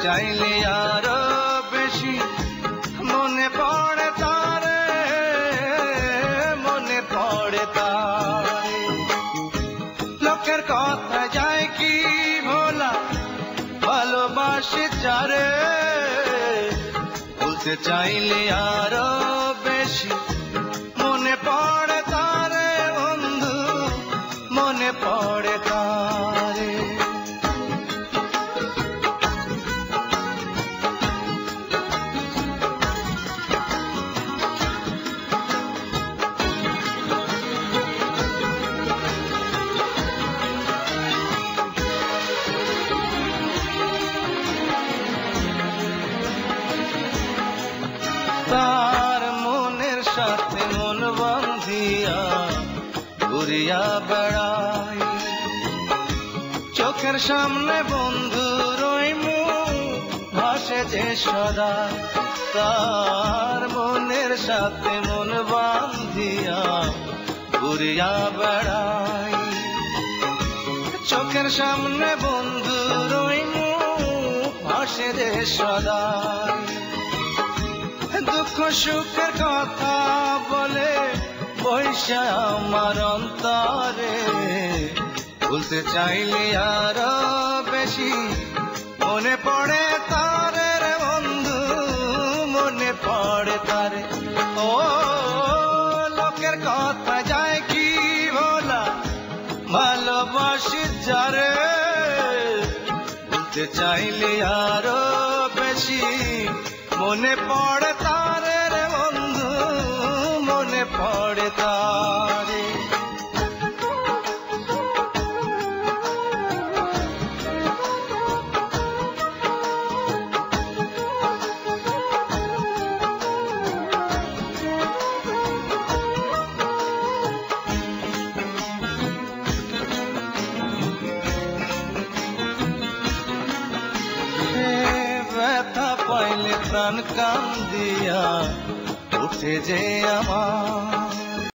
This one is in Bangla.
চাইলে আরো বেশি মনে পড়ে তারে, মনে পড়ে তারে। লোকের কথা যায় কি ভোলা, ভালোবাসি যারে। ভুলতে চাইলে আরো বেশি মনে পড়ে তারে বন্ধু, মনে পড়ে তারে। তার মনের সাথে মন বাঁধিয়া ঘুরিয়া বেড়াই, চোখের সামনে বন্ধুর ওই মুখ ভাসে যে সদা। তার মনের সাথে মন বাঁধিয়া ঘুরিয়া বেড়াই, চোখের সামনে বন্ধুর ওই মুখ ভাসে যে সদা। দুঃখ সুখের কথা বলে বৈশা আমার অন্তরে। ভুলতে চাইলে আরো বেশি মনে পড়ে তারে রে বন্ধু, মনে পড়ে তারে। ও লোকের কথা যায় কি ভোলা, ভালোবাসি যারে। ভুলতে চাইলে আরো বেশি মনে পড়ে তারে রে বন্ধু, মনে পড়ে তারে। ব্যথা পাইলে প্রাণ কান্দিয়া উঠে যে আমার,